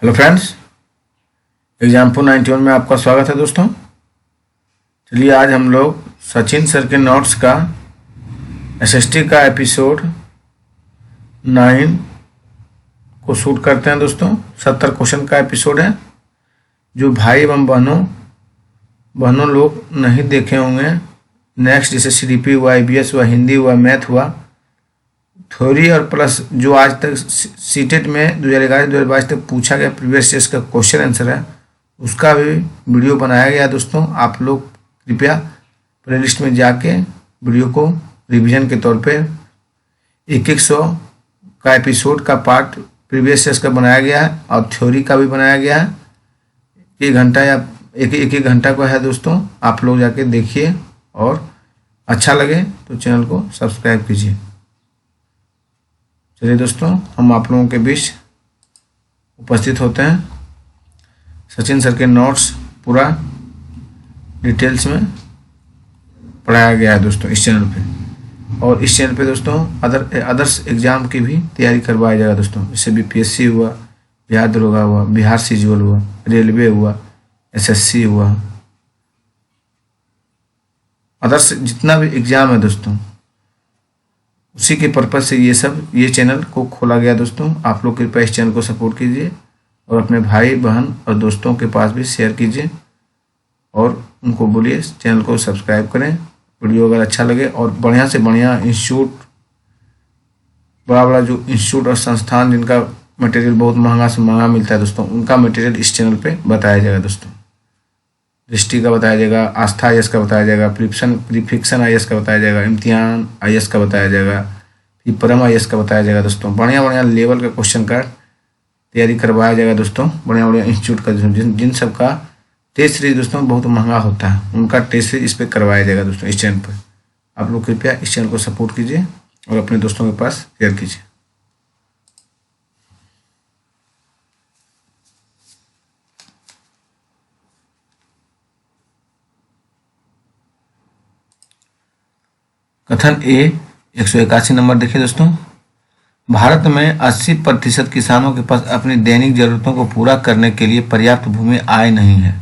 Hello friends, example 91 में आपका स्वागत है दोस्तों। चलिए आज हम लोग सचिन सर के नोट्स का एसएसटी का एपिसोड 9 को शूट करते हैं दोस्तों। 70 क्वेश्चन का एपिसोड है। जो भाई एवं बहनों लोग नहीं देखे होंगे, नेक्स्ट जैसे सीडीपी हुआ, ईबीएस हुआ, हिंदी हुआ, मैथ हुआ, थ्योरी और प्लस जो आज तक सीटेट में 2011-2022 तक पूछा गया प्रीवियस ईयर्स का क्वेश्चन आंसर है, उसका भी वीडियो बनाया गया दोस्तों। आप लोग कृपया प्लेलिस्ट में जाके वीडियो को रिवीजन के तौर पे 100 का एपिसोड का पार्ट प्रीवियस ईयर्स का बनाया गया है और थ्योरी का भी बनाया गया है। 1 घंटा या एक घंटा का है दोस्तों। आप लोग जाके देखिए और अच्छा लगे तो चैनल को सब्सक्राइब कीजिए। चलिए दोस्तों, हम आप लोगों के बीच उपस्थित होते हैं। सचिन सर के नोट्स पूरा डिटेल्स में पढ़ाया गया है दोस्तों इस चैनल पे। और इस चैनल पे दोस्तों अदर्स एग्जाम की भी तैयारी करवाया जाएगा दोस्तों। जैसे बीपीएससी हुआ, बिहार दरोगा हुआ, बिहार सीजीएल हुआ, रेलवे हुआ, एसएससी हुआ, अदर्स जितना भी एग्जाम है दोस्तों, उसी के पर्पज से ये चैनल को खोला गया दोस्तों। आप लोग कृपया इस चैनल को सपोर्ट कीजिए और अपने भाई बहन और दोस्तों के पास भी शेयर कीजिए और उनको बोलिए चैनल को सब्सक्राइब करें। वीडियो अगर अच्छा लगे और बढ़िया से बढ़िया इंस्टीट्यूट, बड़ा जो इंस्टीट्यूट और संस्थान जिनका मटेरियल बहुत महंगा से महंगा मिलता है दोस्तों, उनका मटेरियल इस चैनल पर बताया जाएगा दोस्तों। दृष्टि का बताया जाएगा, आस्था आईएएस का बताया जाएगा, प्रीफिक्शन आईएएस का बताया जाएगा, इम्तिहान आईएएस का बताया जाएगा, फिर परम आईएएस का बताया जाएगा दोस्तों। बढ़िया लेवल का क्वेश्चन का तैयारी करवाया जाएगा दोस्तों। बढ़िया इंस्टीट्यूट का जिन सब का टेस्ट सीरीज दोस्तों बहुत महंगा होता है, उनका टेस्ट सीरीज इस पर करवाया जाएगा दोस्तों इस चैनल पर। आप लोग कृपया इस चैनल को सपोर्ट कीजिए और अपने दोस्तों के पास शेयर कीजिए। कथन ए 181 नंबर देखिए दोस्तों। भारत में 80% किसानों के पास अपनी दैनिक जरूरतों को पूरा करने के लिए पर्याप्त भूमि आय नहीं है।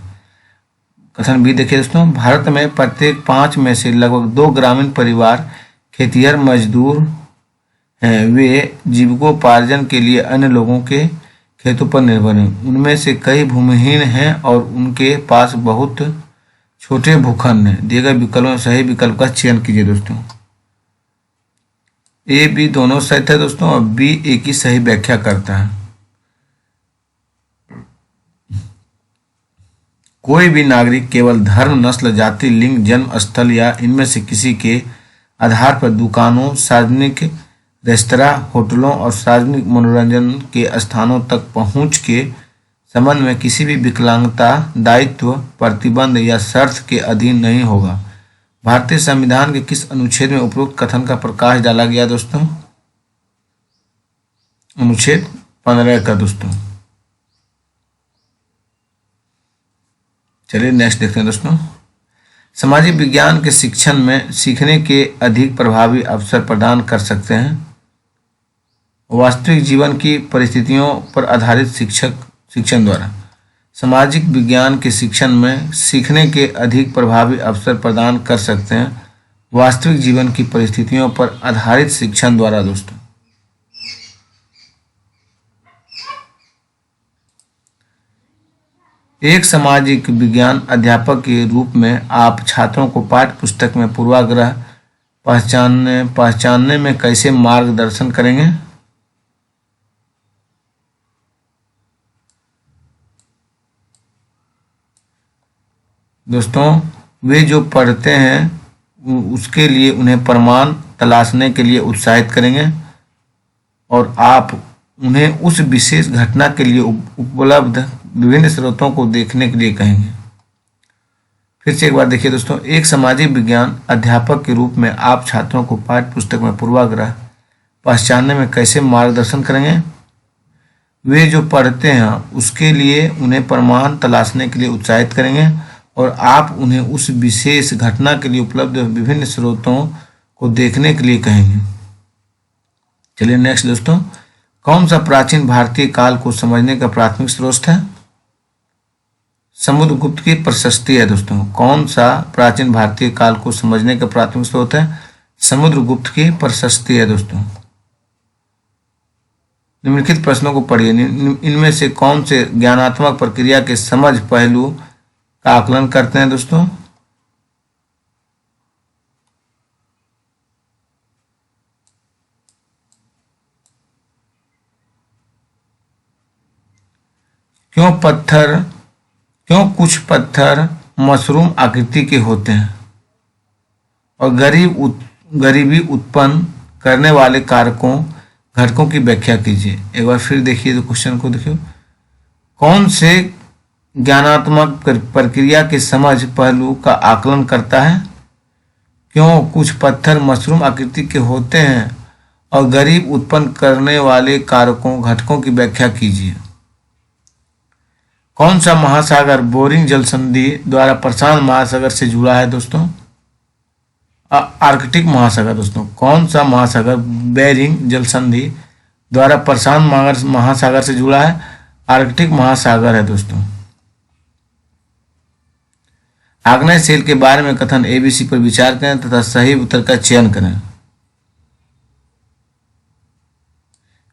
कथन बी देखिए दोस्तों। भारत में प्रत्येक 5 में से लगभग 2 ग्रामीण परिवार खेतिहर मजदूर हैं। वे जीविकोपार्जन के लिए अन्य लोगों के खेतों पर निर्भर हैं। उनमें से कई भूमिहीन हैं और उनके पास बहुत छोटे भूखंड हैं। दिए गए विकल्पों में सही विकल्प का चयन कीजिए दोस्तों। ए बी दोनों सही है दोस्तों और बी ए की सही व्याख्या करता है। कोई भी नागरिक केवल धर्म, नस्ल, जाति, लिंग, जन्म स्थल या इनमें से किसी के आधार पर दुकानों, सार्वजनिक रेस्तरां, होटलों और सार्वजनिक मनोरंजन के स्थानों तक पहुंच के संबंध में किसी भी विकलांगता, दायित्व, प्रतिबंध या शर्त के अधीन नहीं होगा। भारतीय संविधान के किस अनुच्छेद में उपरोक्त कथन का प्रकाश डाला गया दोस्तों? अनुच्छेद 15 का दोस्तों। चलिए नेक्स्ट देखते हैं दोस्तों। सामाजिक विज्ञान के शिक्षण में सीखने के अधिक प्रभावी अवसर प्रदान कर सकते हैं। वास्तविक जीवन की परिस्थितियों पर आधारित शिक्षण द्वारा सामाजिक विज्ञान के शिक्षण में सीखने के अधिक प्रभावी अवसर प्रदान कर सकते हैं। वास्तविक जीवन की परिस्थितियों पर आधारित शिक्षण द्वारा दोस्तों। एक सामाजिक विज्ञान अध्यापक के रूप में आप छात्रों को पाठ्य पुस्तक में पूर्वाग्रह पहचानने में कैसे मार्गदर्शन करेंगे? दोस्तों, वे जो पढ़ते हैं उसके लिए उन्हें प्रमाण तलाशने के लिए उत्साहित करेंगे और आप उन्हें उस विशेष घटना के लिए उपलब्ध विभिन्न स्रोतों को देखने के लिए कहेंगे। फिर से एक बार देखिए दोस्तों। एक सामाजिक विज्ञान अध्यापक के रूप में आप छात्रों को पाठ्य पुस्तक में पूर्वाग्रह पहचानने में कैसे मार्गदर्शन करेंगे? वे जो पढ़ते हैं उसके लिए उन्हें प्रमाण तलाशने के लिए उत्साहित करेंगे और आप उन्हें उस विशेष घटना के लिए उपलब्ध विभिन्न स्रोतों को देखने के लिए कहेंगे। चलिए नेक्स्ट दोस्तों। कौन सा प्राचीन भारतीय काल को समझने का प्राथमिक स्रोत है? समुद्रगुप्त की प्रशस्ति है दोस्तों। कौन सा प्राचीन भारतीय काल को समझने का प्राथमिक स्रोत है? समुद्रगुप्त की प्रशस्ति है दोस्तों। निम्नलिखित प्रश्नों को पढ़िए। इनमें से कौन से ज्ञानात्मक प्रक्रिया के समझ पहलू का आकलन करते हैं दोस्तों? क्यों कुछ पत्थर मशरूम आकृति के होते हैं? और गरीबी उत्पन्न करने वाले कारकों घटकों की व्याख्या कीजिए। एक बार फिर देखिए तो क्वेश्चन को देखिए। कौन से ज्ञानात्मक प्रक्रिया के समझ पहलू का आकलन करता है? क्यों कुछ पत्थर मशरूम आकृति के होते हैं और गरीब उत्पन्न करने वाले कारकों घटकों की व्याख्या कीजिए। कौन सा महासागर बोरिंग जल संधि द्वारा प्रशांत महासागर से जुड़ा है दोस्तों? आर्कटिक महासागर दोस्तों। कौन सा महासागर बेरिंग जल संधि द्वारा प्रशांत महासागर से जुड़ा है? आर्कटिक महासागर है दोस्तों। आग्नेय सेल के बारे में कथन ABC पर विचार करें तथा सही उत्तर का चयन करें।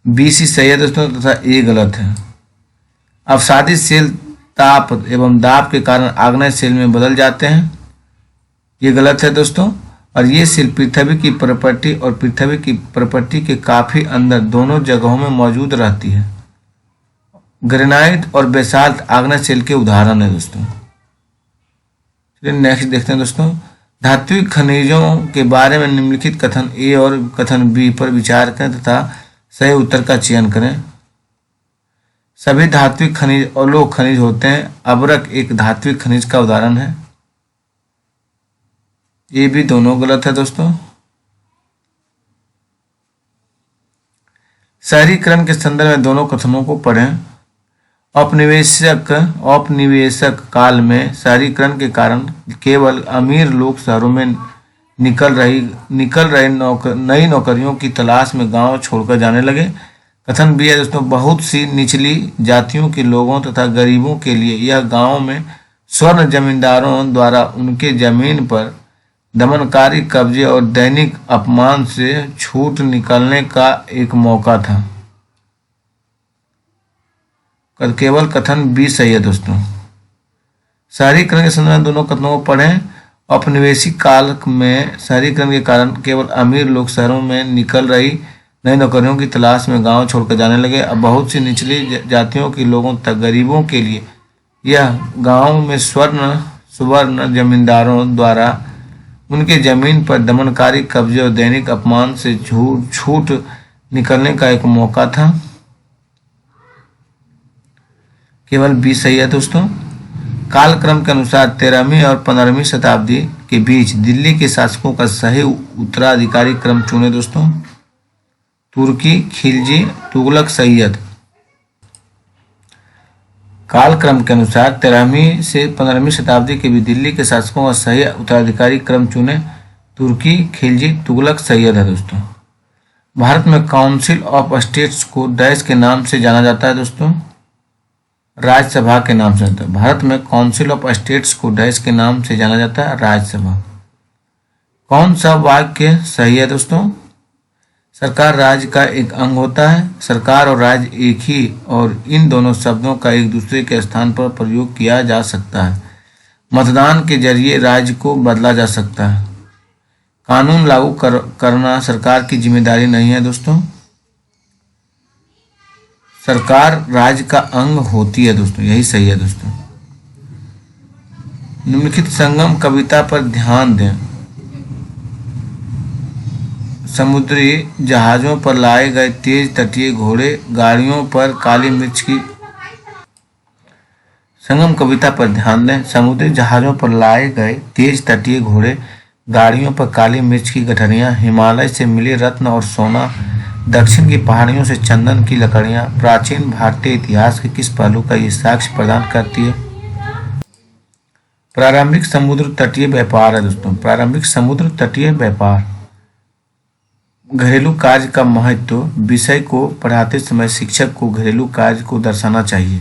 BC सही है दोस्तों तथा A गलत है। अवसादी सेल ताप एवं दाब के कारण आग्नेय सेल में बदल जाते हैं, ये गलत है दोस्तों। और ये सेल पृथ्वी की प्रॉपर्टी और पृथ्वी की प्रॉपर्टी के काफी अंदर दोनों जगहों में मौजूद रहती है। ग्रेनाइट और बेसाल्ट आग्नेय सेल के उदाहरण है दोस्तों। चलिए नेक्स्ट देखते हैं दोस्तों। धात्विक खनिजों के बारे में निम्नलिखित कथन A और कथन B पर विचार करें तथा सही उत्तर का चयन करें। सभी धात्विक खनिज अलोक खनिज होते हैं। अबरक एक धात्विक खनिज का उदाहरण है। ये भी दोनों गलत है दोस्तों। शहरीकरण के संदर्भ में दोनों कथनों को पढ़ें। औपनिवेशक काल में शहरीकरण के कारण केवल अमीर लोग शहरों में निकल रहे नई नौकरियों की तलाश में गांव छोड़कर जाने लगे। कथन भी है दोस्तों, बहुत सी निचली जातियों के लोगों तथा गरीबों के लिए यह गांव में स्वर्ण जमींदारों द्वारा उनके जमीन पर दमनकारी कब्जे और दैनिक अपमान से छूट निकलने का एक मौका था। केवल कथन B सही है दोस्तों। शहरीकरण के संदर्भ में दोनों कथनों को पढ़ें। औपनिवेशिक काल में शहरीकरण के कारण केवल अमीर लोग शहरों में निकल रही नई नौकरियों की तलाश में गांव छोड़कर जाने लगे। अब बहुत सी निचली जातियों के लोगों तक गरीबों के लिए यह गांव में सुवर्ण जमींदारों द्वारा उनके जमीन पर दमनकारी कब्जे और दैनिक अपमान से छूट निकलने का एक मौका था। केवल B सही है दोस्तों। कालक्रम के अनुसार 13वीं और 15वीं शताब्दी के बीच दिल्ली के शासकों का सही उत्तराधिकारी क्रम चुने दोस्तों। तुर्की, खिलजी, तुगलक, सैयद। कालक्रम के अनुसार 13वीं से 15वीं शताब्दी के बीच दिल्ली के शासकों का सही उत्तराधिकारी क्रम चुने। तुर्की, खिलजी, तुगलक, सैयद है दोस्तों। भारत में काउंसिल ऑफ स्टेट्स को डैश के नाम से जाना जाता है दोस्तों। राज्यसभा के नाम से जाता है। भारत में काउंसिल ऑफ स्टेट्स को डैश के नाम से जाना जाता है, राज्यसभा। कौन सा वाक्य सही है दोस्तों? सरकार राज्य का एक अंग होता है। सरकार और राज्य एक ही और इन दोनों शब्दों का एक दूसरे के स्थान पर प्रयोग किया जा सकता है। मतदान के जरिए राज्य को बदला जा सकता है। कानून लागू करना सरकार की जिम्मेदारी नहीं है दोस्तों। सरकार राज्य का अंग होती है दोस्तों, यही सही है दोस्तों। निम्नलिखित संगम कविता पर ध्यान दें। समुद्री जहाजों पर लाए गए तेज तटीय घोड़े गाड़ियों पर काली मिर्च की संगम कविता पर ध्यान दें। समुद्री जहाजों पर लाए गए तेज तटीय घोड़े गाड़ियों पर काली मिर्च की गठरियां, हिमालय से मिले रत्न और सोना, दक्षिण की पहाड़ियों से चंदन की लकड़ियां प्राचीन भारतीय इतिहास के किस पहलू का ये साक्ष्य प्रदान करती है? प्रारंभिक समुद्र तटीय व्यापार है दोस्तों। प्रारंभिक समुद्र तटीय व्यापार घरेलू कार्य का महत्व। विषय को पढ़ाते समय शिक्षक को घरेलू कार्य को दर्शाना चाहिए।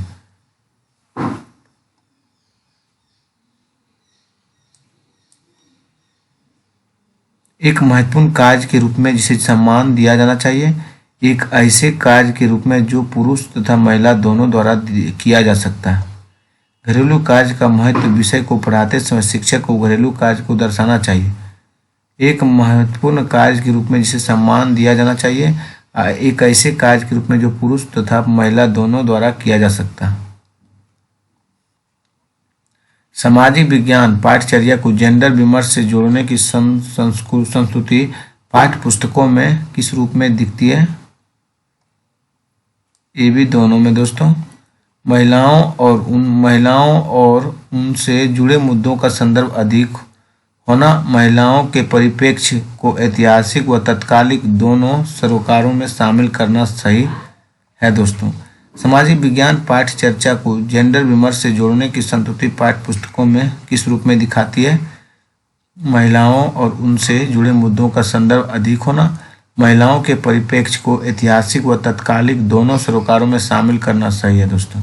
एक महत्वपूर्ण कार्य के रूप में जिसे सम्मान दिया जाना चाहिए। एक ऐसे कार्य के रूप में जो पुरुष तथा महिला दोनों द्वारा किया जा सकता है। घरेलू कार्य का महत्व। विषय को पढ़ाते समय शिक्षक को घरेलू कार्य को दर्शाना चाहिए। एक महत्वपूर्ण कार्य के रूप में जिसे सम्मान दिया जाना चाहिए। एक ऐसे कार्य के रूप में जो पुरुष तथा महिला दोनों द्वारा किया जा सकता है। सामाजिक विज्ञान पाठ्यचर्या को जेंडर विमर्श से जोड़ने की संस्कृति पाठ्य पुस्तकों में किस रूप में दिखती है? ये भी दोनों में दोस्तों। महिलाओं और उनसे जुड़े मुद्दों का संदर्भ अधिक होना। महिलाओं के परिप्रेक्ष्य को ऐतिहासिक व तत्कालिक दोनों सरोकारों में शामिल करना सही है दोस्तों। सामाजिक विज्ञान पाठ्यचर्या को जेंडर विमर्श से जोड़ने की संस्कृति पाठ्य पुस्तकों में किस रूप में दिखाती है? महिलाओं और उनसे जुड़े मुद्दों का संदर्भ अधिक होना। महिलाओं के परिप्रेक्ष्य को ऐतिहासिक व तत्कालिक दोनों सरोकारों में शामिल करना सही है दोस्तों।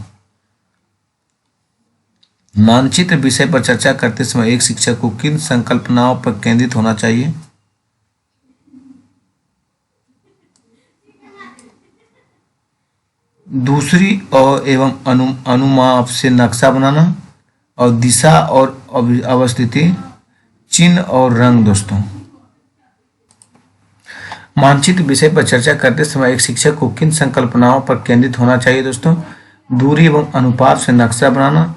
मानचित्र विषय पर चर्चा करते समय एक शिक्षक को किन संकल्पनाओं पर केंद्रित होना चाहिए? दूसरी और एवं अनुमाप से नक्शा बनाना और दिशा और अवस्थिति, चिन्ह और रंग दोस्तों। मानचित्र विषय पर चर्चा करते समय एक शिक्षक को किन संकल्पनाओं पर केंद्रित होना चाहिए दोस्तों? दूरी एवं अनुपात से नक्शा बनाना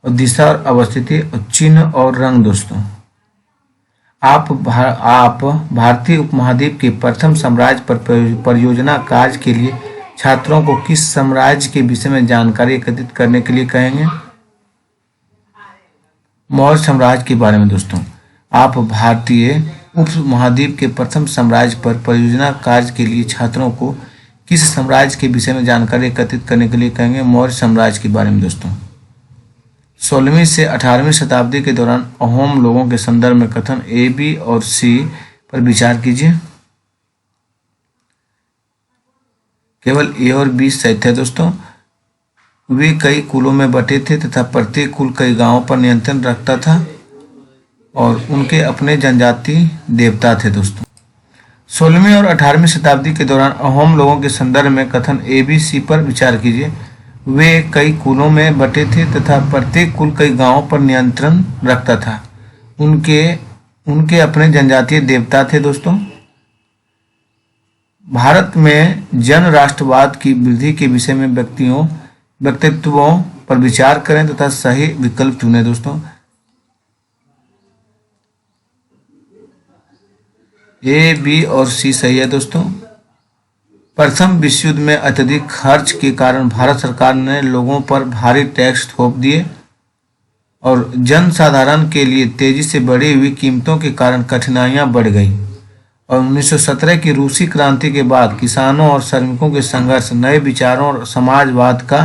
और दिशा और अवस्थिति और चिन्ह और रंग दोस्तों। आप भारतीय उपमहाद्वीप के प्रथम साम्राज्य पर परियोजना कार्य के लिए छात्रों को किस साम्राज्य के विषय में जानकारी एकत्रित करने के लिए कहेंगे? मौर्य साम्राज्य के बारे में दोस्तों। आप भारतीय उपमहाद्वीप के प्रथम साम्राज्य पर परियोजना कार्य के लिए छात्रों को किस साम्राज्य के विषय में जानकारी एकत्रित करने के लिए कहेंगे? मौर्य साम्राज्य के बारे में दोस्तों। 16वीं से 18वीं शताब्दी के दौरान अहोम लोगों के संदर्भ में कथन ए, बी और सी पर विचार कीजिए। केवल ए और बी सही थे दोस्तों। वे कई कुलों में बटे थे तथा प्रत्येक कुल कई गांवों पर नियंत्रण रखता था और उनके अपने जनजाति देवता थे दोस्तों। 16वीं और 18वीं शताब्दी के दौरान अहोम लोगों के संदर्भ में कथन ए, बी, सी पर विचार कीजिए। वे कई कुलों में बटे थे तथा प्रत्येक कुल कई गांवों पर नियंत्रण रखता था। उनके अपने जनजातीय देवता थे दोस्तों। भारत में जन राष्ट्रवाद की वृद्धि के विषय में व्यक्तित्वों पर विचार करें तथा सही विकल्प चुनें दोस्तों। ए, बी और सी सही है दोस्तों। प्रथम विश्व युद्ध में अत्यधिक खर्च के कारण भारत सरकार ने लोगों पर भारी टैक्स थोप दिए और जन साधारण के लिए तेजी से बढ़ी हुई कीमतों के कारण कठिनाइयां बढ़ गई और 1917 की रूसी क्रांति के बाद किसानों और श्रमिकों के संघर्ष, नए विचारों और समाजवाद का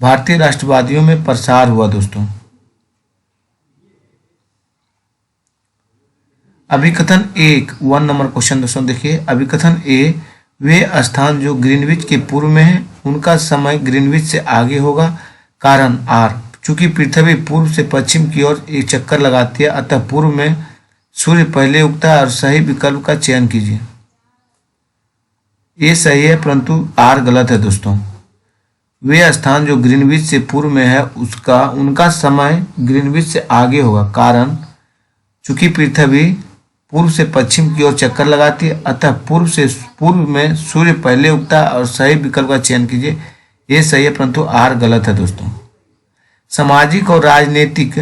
भारतीय राष्ट्रवादियों में प्रसार हुआ दोस्तों। अभिकथन 1 नंबर क्वेश्चन दोस्तों देखिए। अभिकथन ए, वे स्थान जो ग्रीनविच के पूर्व में है उनका समय ग्रीनविच से आगे होगा। कारण आर, चूंकि पृथ्वी पूर्व से पश्चिम की ओर एक चक्कर लगाती है अतः पूर्व में सूर्य पहले उगता है और सही विकल्प का चयन कीजिए। ये सही है परंतु आर गलत है दोस्तों। वे स्थान जो ग्रीनविच से पूर्व में है उनका समय ग्रीनविच से आगे होगा। कारण चूंकि पृथ्वी पूर्व से पश्चिम की ओर चक्कर लगाती है अतः पूर्व में सूर्य पहले उगता है और सही विकल्प का चयन कीजिए। ये सही है परंतु आर गलत है दोस्तों। सामाजिक और राजनीतिक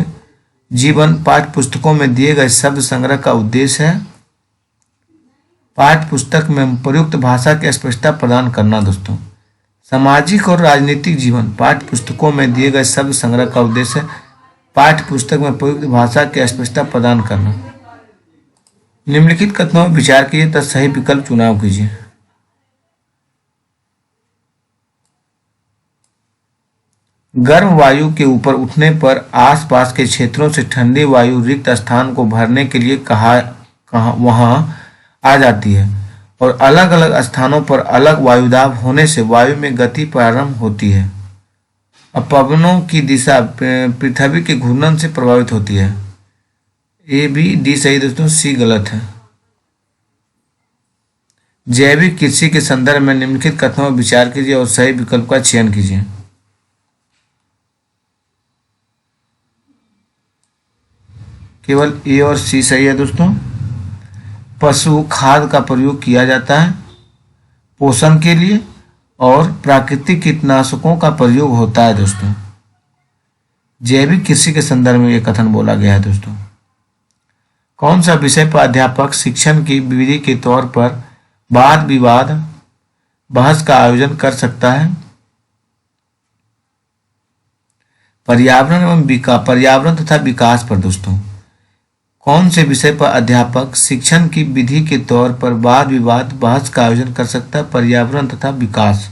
जीवन पाठ्य पुस्तकों में दिए गए शब्द संग्रह का उद्देश्य है पाठ्य पुस्तक में प्रयुक्त भाषा की स्पष्टता प्रदान करना दोस्तों। सामाजिक और राजनीतिक जीवन पाठ्य पुस्तकों में दिए गए शब्द संग्रह का उद्देश्य है पाठ्य पुस्तक में प्रयुक्त भाषा की स्पष्टता प्रदान करना। निम्नलिखित कथनों पर विचार कीजिए तथा सही विकल्प चुनाव कीजिए। गर्म वायु के ऊपर उठने पर आसपास के क्षेत्रों से ठंडी वायु रिक्त स्थान को भरने के लिए वहां आ जाती है और अलग अलग स्थानों पर अलग वायुदाब होने से वायु में गति प्रारंभ होती है। अब पवनों की दिशा पृथ्वी के घूर्णन से प्रभावित होती है। ए बी डी सही दोस्तों, सी गलत है। जैविक कृषि के संदर्भ में निम्नलिखित कथनों पर विचार कीजिए और सही विकल्प का चयन कीजिए। केवल ए और सी सही है दोस्तों। पशु खाद का प्रयोग किया जाता है पोषण के लिए और प्राकृतिक कीटनाशकों का प्रयोग होता है दोस्तों। जैविक कृषि के संदर्भ में यह कथन बोला गया है दोस्तों। कौन सा विषय पर अध्यापक शिक्षण की विधि के तौर पर वाद विवाद बहस का आयोजन कर सकता है? पर्यावरण तथा विकास पर दोस्तों। कौन से विषय पर अध्यापक शिक्षण की विधि के तौर पर वाद विवाद बहस का आयोजन कर सकता है? पर्यावरण तथा विकास।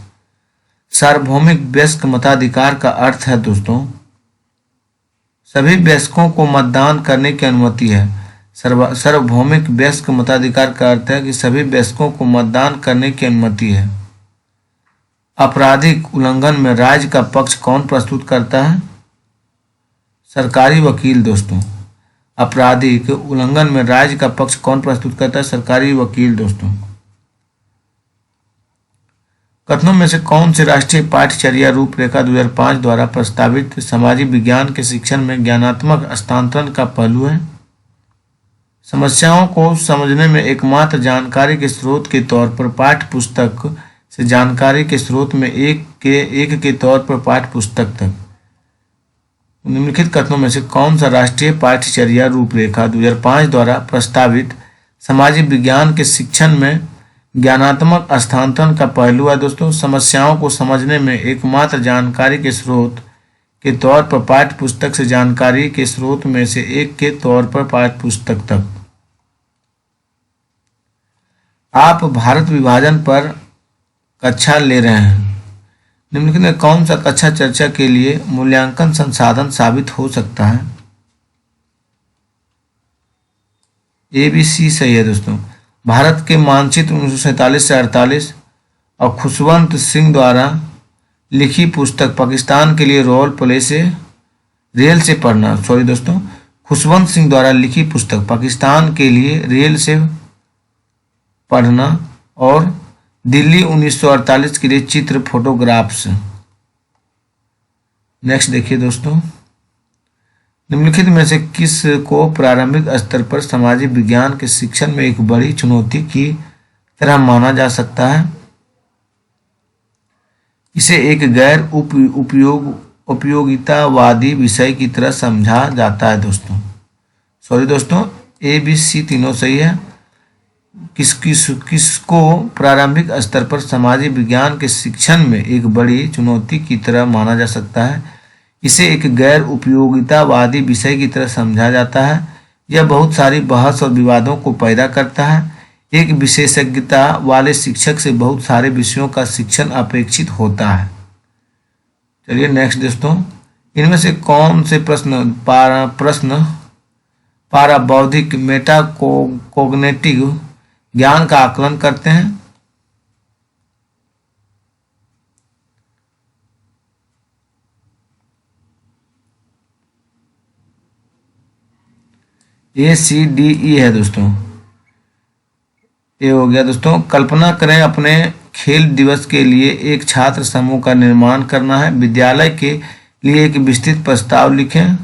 सार्वभौमिक वयस्क मताधिकार का अर्थ है दोस्तों सभी वयस्कों को मतदान करने की अनुमति है। सार्वभौमिक वयस्क मताधिकार का अर्थ है कि सभी वयस्कों को मतदान करने की अनुमति है। आपराधिक उल्लंघन में राज्य का पक्ष कौन प्रस्तुत करता है? सरकारी वकील दोस्तों। आपराधिक उल्लंघन में राज्य का पक्ष कौन प्रस्तुत करता है? सरकारी वकील दोस्तों। कथनों में से कौन से राष्ट्रीय पाठ्यचर्या रूपरेखा 2005 द्वारा प्रस्तावित सामाजिक विज्ञान के शिक्षण में ज्ञानात्मक हस्तांतरण का पहलू है? समस्याओं को समझने में एकमात्र जानकारी के स्रोत के तौर पर पाठ्य पुस्तक से जानकारी के स्रोत में एक के तौर पर पाठ्य पुस्तक तक। निम्नलिखित कथनों में से कौन सा राष्ट्रीय पाठ्यचर्या रूपरेखा 2005 द्वारा प्रस्तावित सामाजिक विज्ञान के शिक्षण में ज्ञानात्मक हस्तांतरण का पहलू है दोस्तों? समस्याओं को समझने में एकमात्र जानकारी के स्रोत के तौर पर पाठ्य पुस्तक से जानकारी के स्रोत में से एक के तौर पर पाठ्य पुस्तक तक। आप भारत विभाजन पर कक्षा ले रहे हैं। निम्नलिखित में कौन सा कक्षा चर्चा के लिए मूल्यांकन संसाधन साबित हो सकता है? ए बी सी सही है दोस्तों। भारत के मानचित्र 1947 से 48 और खुशवंत सिंह द्वारा लिखी पुस्तक पाकिस्तान के लिए रेल से पढ़ना। सॉरी दोस्तों, खुशवंत सिंह द्वारा लिखी पुस्तक पाकिस्तान के लिए रेल से पढ़ना और दिल्ली 1948 के लिए चित्र फोटोग्राफ्स। नेक्स्ट देखिए दोस्तों, निम्नलिखित में से किस को प्रारंभिक स्तर पर सामाजिक विज्ञान के शिक्षण में एक बड़ी चुनौती की तरह माना जा सकता है? इसे एक गैर उपयोगितावादी विषय की तरह समझा जाता है दोस्तों। सॉरी दोस्तों, ए बी सी तीनों सही है। किसको प्रारंभिक स्तर पर सामाजिक विज्ञान के शिक्षण में एक बड़ी चुनौती की तरह माना जा सकता है? इसे एक गैर उपयोगितावादी विषय की तरह समझा जाता है। यह बहुत सारी बहस और विवादों को पैदा करता है। एक विशेषज्ञता वाले शिक्षक से बहुत सारे विषयों का शिक्षण अपेक्षित होता है। चलिए नेक्स्ट दोस्तों, इनमें से कौन से प्रश्न पाराबौद्धिक मेटाकोग्निटिव ज्ञान का आकलन करते हैं? ए सी डी ई है दोस्तों। ये हो गया दोस्तों। कल्पना करें अपने खेल दिवस के लिए एक छात्र समूह का निर्माण करना है। विद्यालय के लिए एक विस्तृत प्रस्ताव लिखें।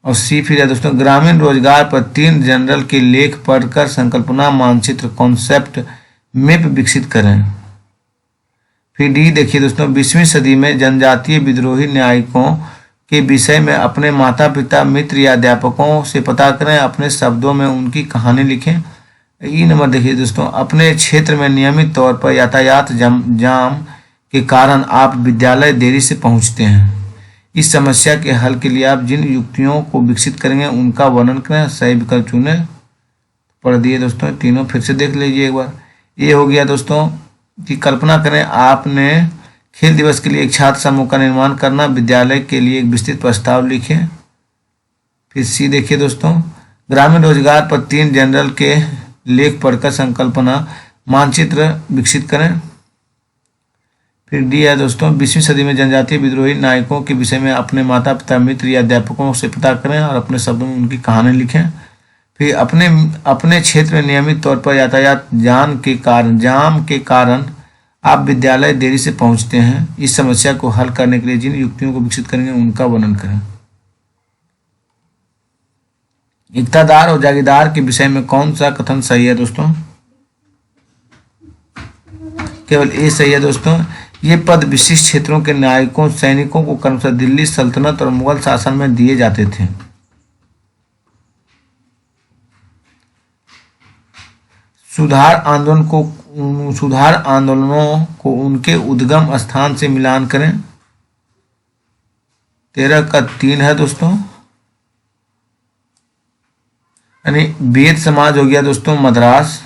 और सी फिर है दोस्तों, ग्रामीण रोजगार पर 3 जनरल के लेख पढ़कर संकल्पना मानचित्र कॉन्सेप्ट मैप विकसित करें। फिर डी देखिए दोस्तों, 20वीं सदी में जनजातीय विद्रोही न्यायिकों के विषय में अपने माता पिता मित्र या अध्यापकों से पता करें, अपने शब्दों में उनकी कहानी लिखें। ई नंबर देखिए दोस्तों, अपने क्षेत्र में नियमित तौर पर यातायात जाम के कारण आप विद्यालय देरी से पहुंचते हैं। इस समस्या के हल के लिए आप जिन युक्तियों को विकसित करेंगे उनका वर्णन करें। सही विकल्प चुने। पढ़ दिए दोस्तों, तीनों फिर से देख लीजिए एक बार। ये हो गया दोस्तों कि कल्पना करें आपने खेल दिवस के लिए एक छात्र समूह का निर्माण करना, विद्यालय के लिए एक विस्तृत प्रस्ताव लिखें। फिर सी देखिए दोस्तों, ग्रामीण रोजगार पर 3 जनरल के लेख पढ़कर संकल्पना मानचित्र विकसित करें। फिर डी है दोस्तों, 20वीं सदी में जनजातीय विद्रोही नायकों के विषय में अपने माता पिता, मित्र या अध्यापकों से पता करें और अपने शब्दों में उनकी कहानी लिखें। फिर अपने क्षेत्र में नियमित तौर पर यातायात जाम के कारण आप विद्यालय देरी से पहुंचते हैं। इस समस्या को हल करने के लिए जिन युक्तियों को विकसित करेंगे उनका वर्णन करें। इक्तादार और जागीरदार के विषय में कौन सा कथन सही है दोस्तों? केवल ए सही है दोस्तों। ये पद विशिष्ट क्षेत्रों के नायकों, सैनिकों को क्रमशः दिल्ली सल्तनत और मुगल शासन में दिए जाते थे। सुधार आंदोलनों को उनके उद्गम स्थान से मिलान करें। 13 का 3 है दोस्तों। यानी वेद समाज हो गया दोस्तों मद्रास।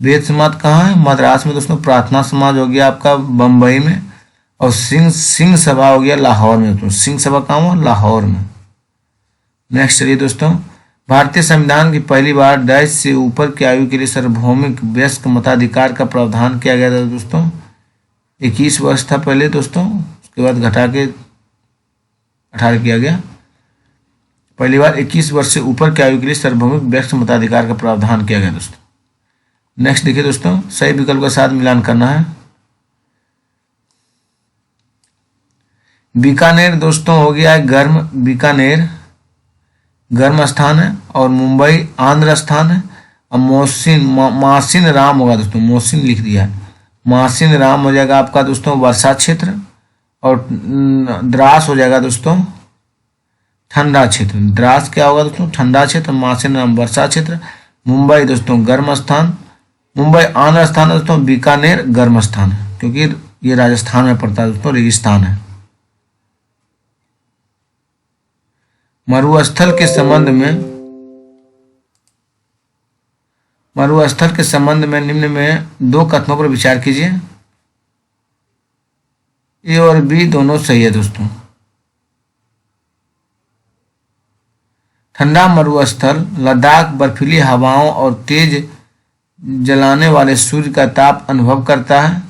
वेद समाज कहाँ है? मद्रास में दोस्तों। प्रार्थना समाज हो गया आपका बम्बई में। और सिंह सभा हो गया लाहौर में दोस्तों। सिंह सभा कहाँ हुआ? लाहौर में। नेक्स्ट चलिए दोस्तों, भारतीय संविधान की पहली बार डैश से ऊपर की आयु के लिए सार्वभौमिक वयस्क मताधिकार का प्रावधान किया गया था दोस्तों। 21 वर्ष था पहले दोस्तों, उसके बाद घटा के 18 किया गया। पहली बार 21 वर्ष से ऊपर की आयु के लिए सार्वभौमिक वयस्क मताधिकार का प्रावधान किया गया दोस्तों। नेक्स्ट देखिए दोस्तों, सही विकल्प का साथ मिलान करना है। बीकानेर दोस्तों हो गया गर्म, बीकानेर गर्म स्थान है और मुंबई आंध्र स्थान है। और मासिन राम होगा दोस्तों, मोहसिन लिख दिया है। मासिन राम हो जाएगा आपका दोस्तों वर्षा क्षेत्र। और द्रास हो जाएगा दोस्तों ठंडा क्षेत्र। द्रास क्या होगा दोस्तों? ठंडा क्षेत्र। मासिन राम वर्षा क्षेत्र। मुंबई दोस्तों गर्म स्थान। मुंबई आंध्र स्थान है दोस्तों। बीकानेर गर्म स्थान है क्योंकि ये राजस्थान में पड़ता है दोस्तों, रेगिस्तान है। मरुस्थल के संबंध में निम्न में 2 कथनों पर विचार कीजिए। ए और बी दोनों सही है दोस्तों। ठंडा मरुस्थल लद्दाख बर्फीली हवाओं और तेज जलाने वाले सूर्य का ताप अनुभव करता है।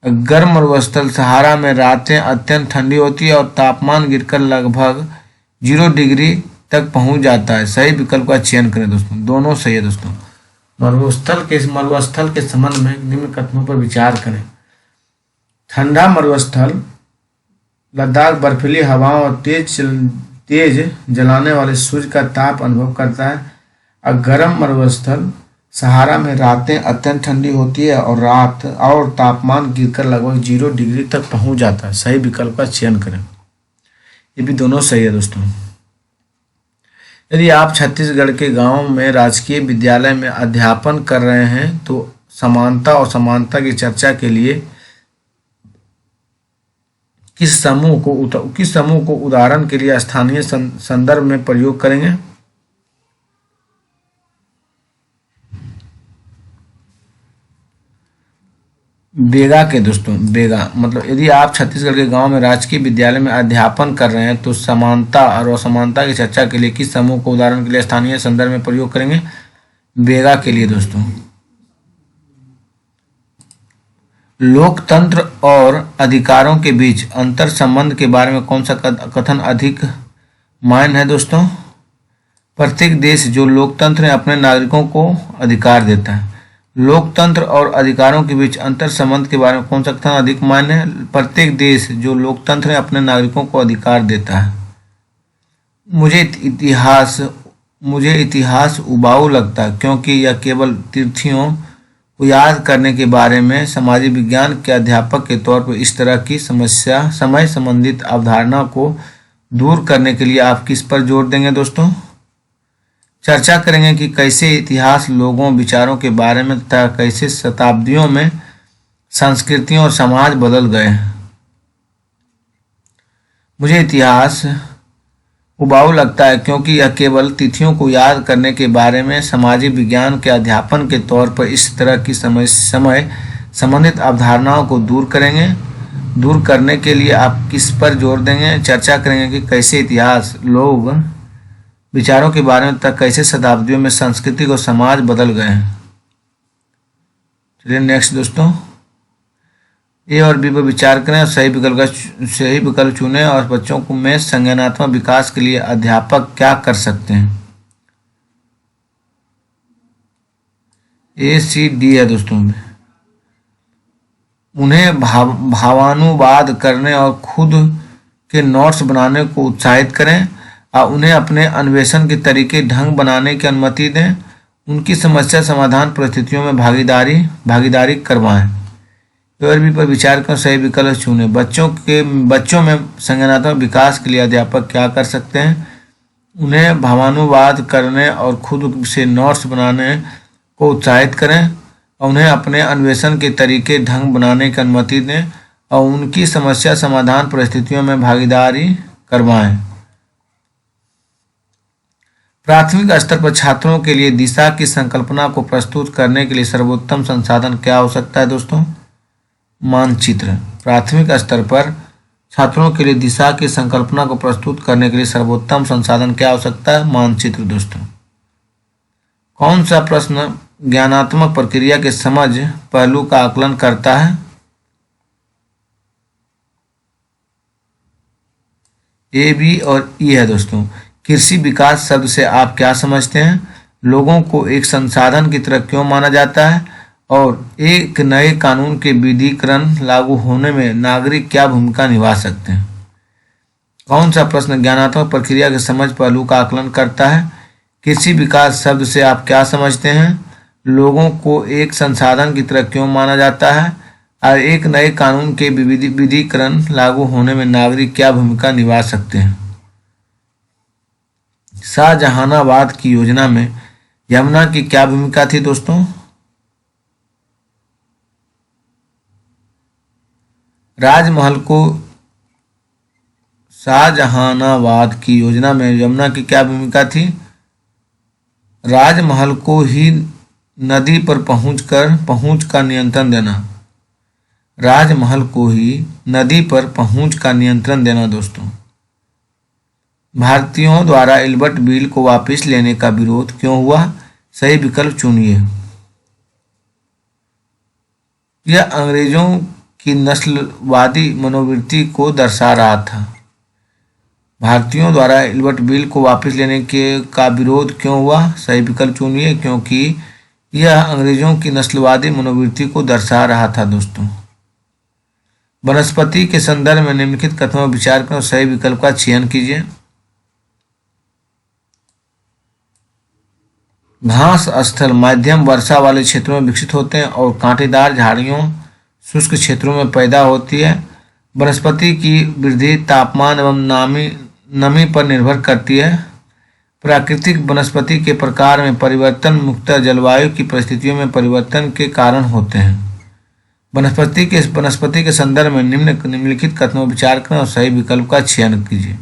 गर्म मरुस्थल सहारा में रातें अत्यंत ठंडी होती है और तापमान गिरकर लगभग 0 डिग्री तक पहुंच जाता है। सही विकल्प का चयन करें दोस्तों। दोनों सही है दोस्तों। मरुस्थल के संबंध में निम्न कथनों पर विचार करें। ठंडा मरुस्थल लद्दाख बर्फीली हवाओं और तेज जलाने वाले सूर्य का ताप अनुभव करता है। और गर्म मरुस्थल सहारा में रातें अत्यंत ठंडी होती है और तापमान गिरकर लगभग 0 डिग्री तक पहुंच जाता है। सही विकल्प का चयन करें। ये भी दोनों सही है दोस्तों। यदि आप छत्तीसगढ़ के गांव में राजकीय विद्यालय में अध्यापन कर रहे हैं तो समानता और समानता की चर्चा के लिए किस समूह को उदाहरण के लिए स्थानीय संदर्भ में प्रयोग करेंगे? बेगा के दोस्तों। बेगा मतलब यदि आप छत्तीसगढ़ के गांव में राजकीय विद्यालय में अध्यापन कर रहे हैं तो समानता और असमानता की चर्चा के लिए किस समूह को उदाहरण के लिए स्थानीय संदर्भ में प्रयोग करेंगे? बेगा के लिए दोस्तों। लोकतंत्र और अधिकारों के बीच अंतर संबंध के बारे में कौन सा कथन अधिक मायने है दोस्तों? प्रत्येक देश जो लोकतंत्र है अपने नागरिकों को अधिकार देता है। लोकतंत्र और अधिकारों के बीच अंतर संबंध के बारे में कौन सा कथन अधिक मायने है? प्रत्येक देश जो लोकतंत्र है अपने नागरिकों को अधिकार देता है। मुझे इतिहास उबाऊ लगता है क्योंकि यह केवल तिथियों को याद करने के बारे में। सामाजिक विज्ञान के अध्यापक के तौर पर इस तरह की समय संबंधित अवधारणा को दूर करने के लिए आप किस पर जोर देंगे दोस्तों? चर्चा करेंगे कि कैसे इतिहास लोगों विचारों के बारे में तथा कैसे शताब्दियों में संस्कृतियों और समाज बदल गए हैं। मुझे इतिहास उबाऊ लगता है क्योंकि यह केवल तिथियों को याद करने के बारे में। सामाजिक विज्ञान के अध्यापन के तौर पर इस तरह की समय संबंधित अवधारणाओं को दूर करने के लिए आप किस पर जोर देंगे? चर्चा करेंगे कि कैसे इतिहास लोग विचारों के बारे में तक कैसे शताब्दियों में संस्कृति और समाज बदल गए हैं। चलिए नेक्स्ट दोस्तों, ए और बी पर विचार करें और सही विकल्प चुनें और बच्चों को में संज्ञानात्मक विकास के लिए अध्यापक क्या कर सकते हैं। ए सी डी है दोस्तों। उन्हें भावानुवाद करने और खुद के नोट्स बनाने को उत्साहित करें और उन्हें अपने अन्वेषण के तरीके ढंग बनाने की अनुमति दें। उनकी समस्या समाधान परिस्थितियों में भागीदारी करवाएं। ए और बी पर विचार कर सही विकल्प चुनें। बच्चों में संज्ञानात्मक विकास के लिए अध्यापक क्या कर सकते हैं। उन्हें भावानुवाद करने और खुद से नोट्स बनाने को उत्साहित करें और उन्हें अपने अन्वेषण के तरीके ढंग बनाने की अनुमति दें और उनकी समस्या समाधान परिस्थितियों में भागीदारी करवाएं। प्राथमिक स्तर पर छात्रों के लिए दिशा की संकल्पना को प्रस्तुत करने के लिए सर्वोत्तम संसाधन क्या हो सकता है दोस्तों। मानचित्र। प्राथमिक स्तर पर छात्रों के लिए दिशा की संकल्पना को प्रस्तुत करने के लिए सर्वोत्तम संसाधन क्या हो सकता है। मानचित्र दोस्तों। कौन सा प्रश्न ज्ञानात्मक प्रक्रिया के समझ पहलू का आकलन करता है। ए बी और ई है दोस्तों। कृषि विकास शब्द से आप क्या समझते हैं। लोगों को एक संसाधन की तरह क्यों माना जाता है और एक नए कानून के विधिकरण लागू होने में नागरिक क्या भूमिका निभा सकते हैं। कौन सा प्रश्न ज्ञानात्मक प्रक्रिया के समझ पहलू का आकलन करता है। कृषि विकास शब्द से आप क्या समझते हैं। लोगों को एक संसाधन की तरह क्यों माना जाता है और एक नए कानून के विधिकरण लागू होने में नागरिक क्या भूमिका निभा सकते हैं। शाहजहानाबाद की योजना में यमुना की क्या भूमिका थी दोस्तों। राजमहल को शाहजहानाबाद की योजना में यमुना की क्या भूमिका थी। राजमहल को ही नदी पर पहुंच का नियंत्रण देना। राजमहल को ही नदी पर पहुंच का नियंत्रण देना दोस्तों। भारतीयों द्वारा एल्बर्ट बिल को वापस लेने का विरोध क्यों हुआ। सही विकल्प चुनिए। यह अंग्रेजों की नस्लवादी मनोवृत्ति को दर्शा रहा था। भारतीयों द्वारा एल्बर्ट बिल को वापस लेने का विरोध क्यों हुआ। सही विकल्प चुनिए। क्योंकि यह अंग्रेजों की नस्लवादी मनोवृत्ति को दर्शा रहा था दोस्तों। वनस्पति के संदर्भ में निम्नलिखित कथनों पर विचार करें और सही विकल्प का चयन कीजिए। घास स्थल मध्यम वर्षा वाले क्षेत्रों में विकसित होते हैं और कांटेदार झाड़ियों शुष्क क्षेत्रों में पैदा होती है। वनस्पति की वृद्धि तापमान एवं नमी पर निर्भर करती है। प्राकृतिक वनस्पति के प्रकार में परिवर्तन मुख्यतः जलवायु की परिस्थितियों में परिवर्तन के कारण होते हैं। वनस्पति के संदर्भ में निम्नलिखित कथनों पर विचार करें और सही विकल्प का चयन कीजिए।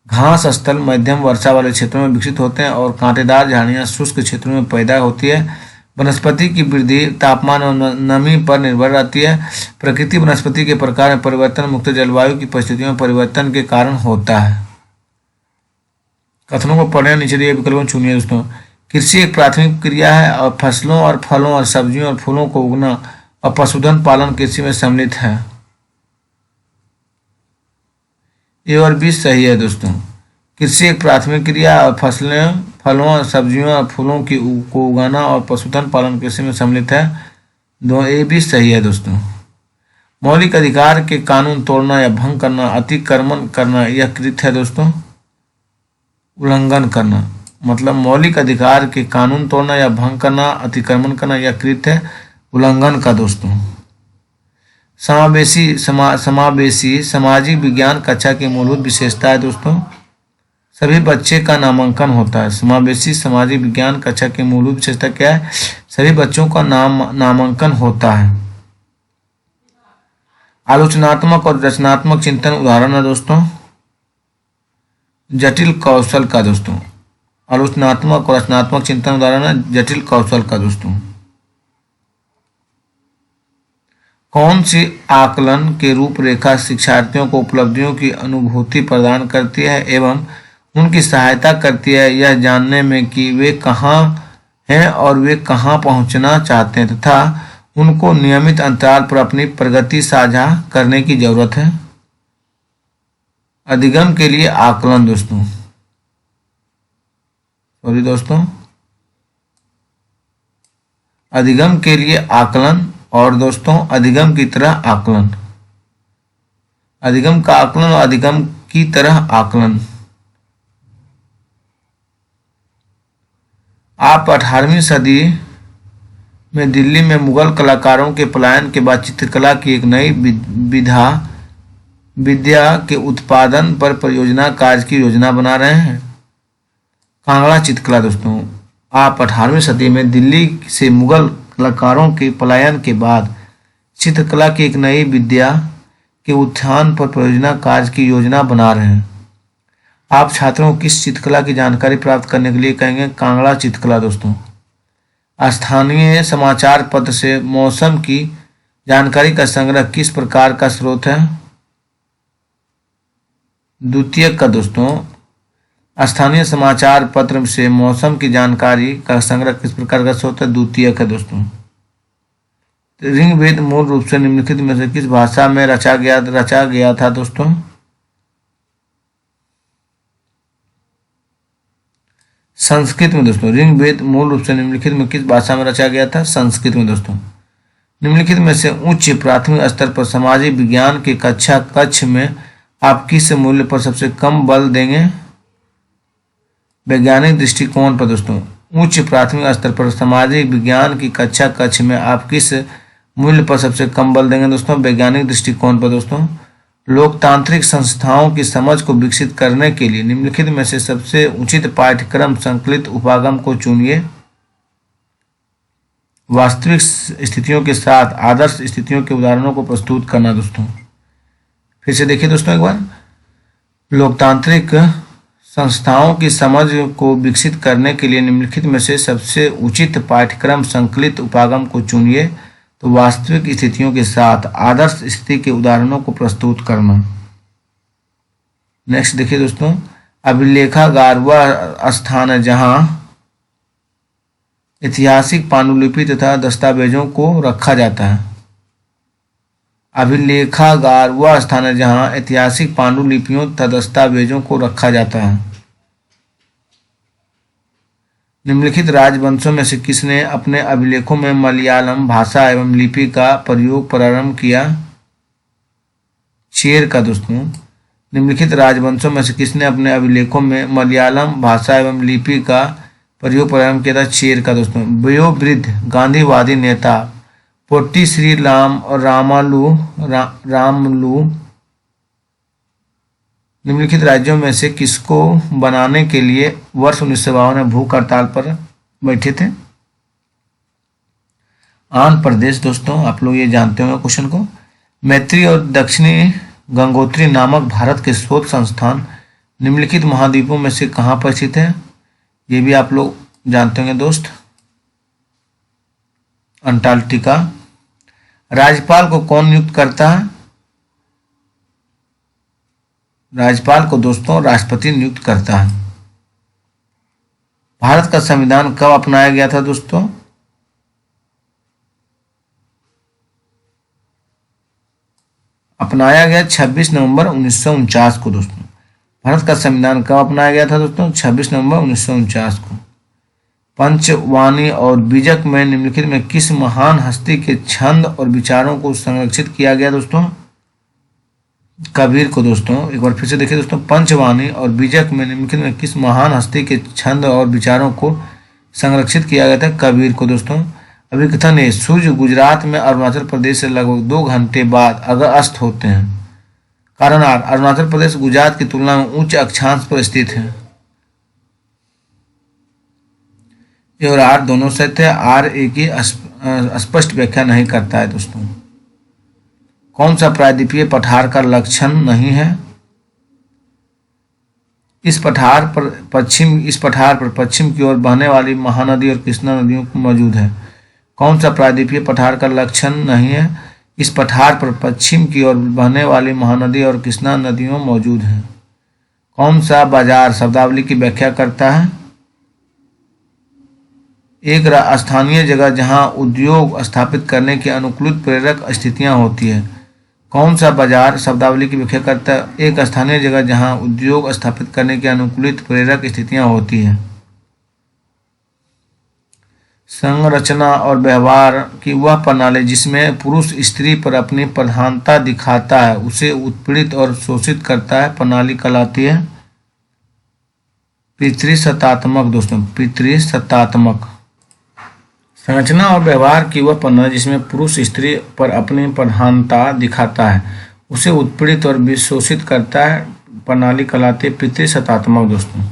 घास स्थल मध्यम वर्षा वाले क्षेत्रों में विकसित होते हैं और कांटेदार झाड़ियां शुष्क क्षेत्रों में पैदा होती है। वनस्पति की वृद्धि तापमान और नमी पर निर्भर रहती है। प्रकृति वनस्पति के प्रकार में परिवर्तन मुक्त जलवायु की परिस्थितियों में परिवर्तन के कारण होता है। कथनों को पढ़ने नीचे दिए विकल्पों चुनिए दोस्तों। कृषि एक प्राथमिक क्रिया है और फसलों और फलों और सब्जियों और फूलों को उगना और पशुधन पालन कृषि में सम्मिलित है। ए और बी सही है दोस्तों। कृषि एक प्राथमिक क्रिया और फलों और सब्जियों और फूलों को उगाना और पशुधन पालन कृषि में सम्मिलित है। दो ए बी सही है दोस्तों। मौलिक अधिकार के कानून तोड़ना या भंग करना, अतिक्रमण करना यह कृत्य है दोस्तों। उल्लंघन करना मतलब मौलिक अधिकार के कानून तोड़ना या भंग करना, अतिक्रमण करना यह कृत्य है उल्लंघन का दोस्तों। समावेशी सामाजिक विज्ञान कक्षा की मूलभूत विशेषता है दोस्तों। सभी बच्चे का नामांकन होता है। समावेशी सामाजिक विज्ञान कक्षा की मूलभूत विशेषता क्या है। सभी बच्चों का नामांकन होता है। आलोचनात्मक और रचनात्मक चिंतन उदाहरण है दोस्तों। जटिल कौशल का दोस्तों। आलोचनात्मक और रचनात्मक चिंतन उदाहरण है जटिल कौशल का दोस्तों। कौन सी आकलन के रूपरेखा शिक्षार्थियों को उपलब्धियों की अनुभूति प्रदान करती है एवं उनकी सहायता करती है यह जानने में कि वे कहाँ हैं और वे कहाँ पहुँचना चाहते हैं तथा उनको नियमित अंतराल पर अपनी प्रगति साझा करने की जरूरत है। अधिगम के लिए आकलन दोस्तों अधिगम के लिए आकलन और दोस्तों अधिगम की तरह आकलन, अधिगम का आकलन और अधिगम की तरह आकलन। आप 18वीं सदी में दिल्ली में मुगल कलाकारों के पलायन के बाद चित्रकला की एक नई विद्या के उत्पादन पर परियोजना कार्य की योजना बना रहे हैं। कांगड़ा चित्रकला दोस्तों, आप 18वीं सदी में दिल्ली से मुगल कलाकारों के पलायन के बाद चित्रकला की एक नई विद्या के उत्थान पर परियोजना कार्य की योजना बना रहे हैं। आप छात्रों को किस चित्रकला की जानकारी प्राप्त करने के लिए कहेंगे? कांगड़ा चित्रकला दोस्तों। स्थानीय समाचार पत्र से मौसम की जानकारी का संग्रह किस प्रकार का स्रोत है? द्वितीयक का दोस्तों। स्थानीय समाचार पत्र से मौसम की जानकारी का संग्रह किस प्रकार का स्रोत है? द्वितीयक है दोस्तों। ऋग्वेद मूल रूप से निम्नलिखित में से किस भाषा में रचा गया था दोस्तों? संस्कृत में दोस्तों। ऋग्वेद मूल रूप से निम्नलिखित में किस भाषा में रचा गया था? संस्कृत में दोस्तों। निम्नलिखित में से उच्च प्राथमिक स्तर पर सामाजिक विज्ञान के कक्ष में आप किस मूल्य पर सबसे कम बल देंगे? वैज्ञानिक दृष्टिकोण पर दोस्तों। उच्च प्राथमिक स्तर पर सामाजिक विज्ञान की कक्ष में आप किस मूल्य पर सबसे कम बल देंगे दोस्तों? वैज्ञानिक दृष्टिकोण पर दोस्तों। लोकतांत्रिक संस्थाओं की समझ को विकसित करने के लिए निम्नलिखित में से सबसे उचित पाठ्यक्रम संकलित उपागम को चुनिए। वास्तविक स्थितियों के साथ आदर्श स्थितियों के उदाहरणों को प्रस्तुत करना दोस्तों। फिर से देखिए दोस्तों एक बार। लोकतांत्रिक संस्थाओं की समझ को विकसित करने के लिए निम्नलिखित में से सबसे उचित पाठ्यक्रम संकलित उपागम को चुनिए। तो वास्तविक स्थितियों के साथ आदर्श स्थिति के उदाहरणों को प्रस्तुत करना। नेक्स्ट देखिए दोस्तों। अभिलेखागार वह स्थान है जहां ऐतिहासिक पांडुलिपि तथा दस्तावेजों को रखा जाता है। अभिलेखागार वह स्थान है जहां ऐतिहासिक पांडुलिपियों तथा दस्तावेजों को रखा जाता है। निम्नलिखित राजवंशों में से किसने अपने अभिलेखों में मलयालम भाषा एवं लिपि का प्रयोग प्रारंभ किया? चेर का दोस्तों। निम्नलिखित राजवंशों में से किसने अपने अभिलेखों में मलयालम भाषा एवं लिपि का प्रयोग प्रारंभ किया था? चेर का दोस्तों। वयोवृद्ध गांधीवादी नेता पोट्टी श्री रामलू निम्नलिखित राज्यों में से किसको बनाने के लिए वर्ष 1952 में भूख हड़ताल पर बैठे थे? आंध्र प्रदेश दोस्तों। आप लोग ये जानते होंगे क्वेश्चन को। मैत्री और दक्षिणी गंगोत्री नामक भारत के शोध संस्थान निम्नलिखित महाद्वीपों में से कहाँ पर स्थित है? ये भी आप लोग जानते होंगे दोस्त। अंटार्कटिका। राज्यपाल को कौन नियुक्त करता है? राज्यपाल को दोस्तों राष्ट्रपति नियुक्त करता है। भारत का संविधान कब अपनाया गया था दोस्तों? अपनाया गया 26 नवंबर 1949 को दोस्तों। भारत का संविधान कब अपनाया गया था दोस्तों? 26 नवंबर 1949 को। पंचवाणी और बीजक में निम्नलिखित में किस महान हस्ती के छंद और विचारों को संरक्षित किया गया दोस्तों? कबीर को दोस्तों। एक बार फिर से देखिए दोस्तों। पंचवाणी और बीजक में निम्नलिखित में किस महान हस्ती के छंद और विचारों को संरक्षित किया गया था? कबीर को दोस्तों। अभिकथन है सूर्य गुजरात में अरुणाचल प्रदेश से लगभग 2 घंटे बाद अगर अस्त होते हैं। कारण आर अरुणाचल प्रदेश गुजरात की तुलना में उच्च अक्षांश पर स्थित है। ए और आर दोनों सत्य है। आर ए की स्पष्ट व्याख्या नहीं करता है दोस्तों। कौन सा प्रायद्वीपीय पठार का लक्षण नहीं है? इस पठार पर पश्चिम की ओर बहने वाली महानदी और कृष्णा नदियों मौजूद है। कौन सा प्रायद्वीपीय पठार का लक्षण नहीं है? इस पठार पर पश्चिम की ओर बहने वाली महानदी और कृष्णा नदियों मौजूद है। कौन सा बाजार शब्दावली की व्याख्या करता है? एक स्थानीय जगह जहां उद्योग स्थापित करने की अनुकूलित प्रेरक स्थितियां होती है। कौन सा बाजार शब्दावली की व्याख्या करता है? एक स्थानीय जगह जहां उद्योग स्थापित करने की अनुकूलित प्रेरक स्थितियां होती है। संरचना और व्यवहार की वह प्रणाली जिसमें पुरुष स्त्री पर अपनी प्रधानता दिखाता है उसे उत्पीड़ित और शोषित करता है प्रणाली कहलाती है पितृसत्तात्मक। दोस्तों, पितृसत्तात्मक। संरचना और व्यवहार की वह प्रणाली जिसमें पुरुष स्त्री पर अपनी प्रधानता दिखाता है उसे उत्पीड़ित और शोषित करता है प्रणाली कहलाती है पितृसत्तात्मक। दोस्तों,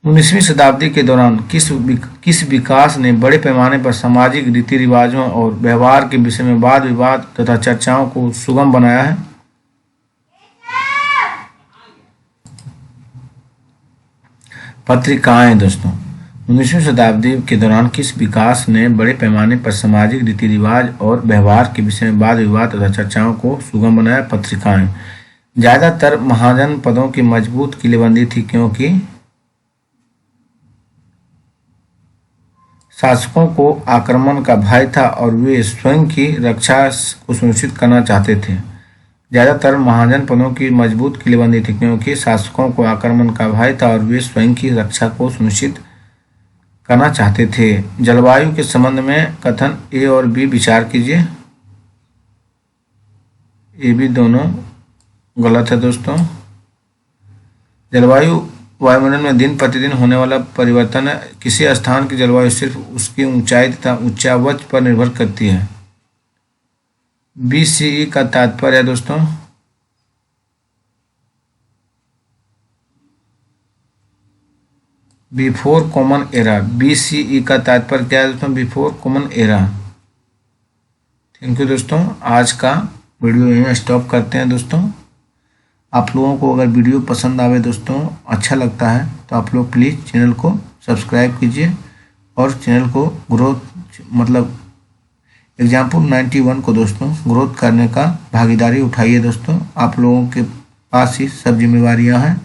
19वीं शताब्दी के दौरान किस विकास ने बड़े पैमाने पर सामाजिक रीति रिवाजों और व्यवहार के विषय में वाद विवाद तथा चर्चाओं को सुगम बनाया है? पत्रिकाएं। दोस्तों, 19वीं शताब्दी के दौरान किस विकास ने बड़े पैमाने पर सामाजिक रीति रिवाज और व्यवहार के विषय में वाद विवाद तथा चर्चाओं को सुगम बनाया? पत्रिकाएं। ज्यादातर महाजन पदों की मजबूत किलेबंदी थी क्योंकि शासकों को आक्रमण का भय था और वे स्वयं की रक्षा को सुनिश्चित करना चाहते थे। ज्यादातर महाजन पदों की मजबूत किलेबंदी थी क्योंकि शासकों को आक्रमण का भय था और वे स्वयं की रक्षा को सुनिश्चित करना चाहते थे। जलवायु के संबंध में कथन ए और बी विचार कीजिए। ए बी दोनों गलत है। दोस्तों, जलवायु वायुमंडल में दिन प्रतिदिन होने वाला परिवर्तन है। किसी स्थान की जलवायु सिर्फ उसकी ऊंचाई तथा उच्चावच पर निर्भर करती है। BCE का तात्पर्य है दोस्तों बिफोर कॉमन एरा। BCE का तात्पर्य क्या है दोस्तों? Before common era. Thank you दोस्तों, आज का वीडियो यहीं स्टॉप करते हैं। दोस्तों, आप लोगों को अगर वीडियो पसंद आवे दोस्तों, अच्छा लगता है तो आप लोग प्लीज़ चैनल को सब्सक्राइब कीजिए और चैनल को ग्रोथ मतलब एग्जाम्पल 91 को दोस्तों ग्रोथ करने का भागीदारी उठाइए। दोस्तों, आप लोगों के पास ही सब जिम्मेवारियां हैं।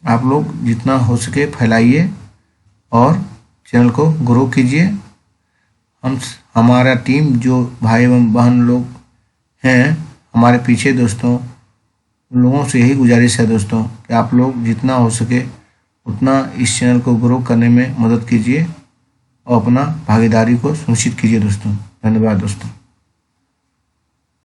आप लोग जितना हो सके फैलाइए और चैनल को ग्रो कीजिए। हमारा टीम जो भाई एवं बहन लोग हैं हमारे पीछे दोस्तों, उन लोगों से यही गुजारिश है दोस्तों कि आप लोग जितना हो सके उतना इस चैनल को ग्रो करने में मदद कीजिए और अपना भागीदारी को सुनिश्चित कीजिए। दोस्तों, धन्यवाद दोस्तों।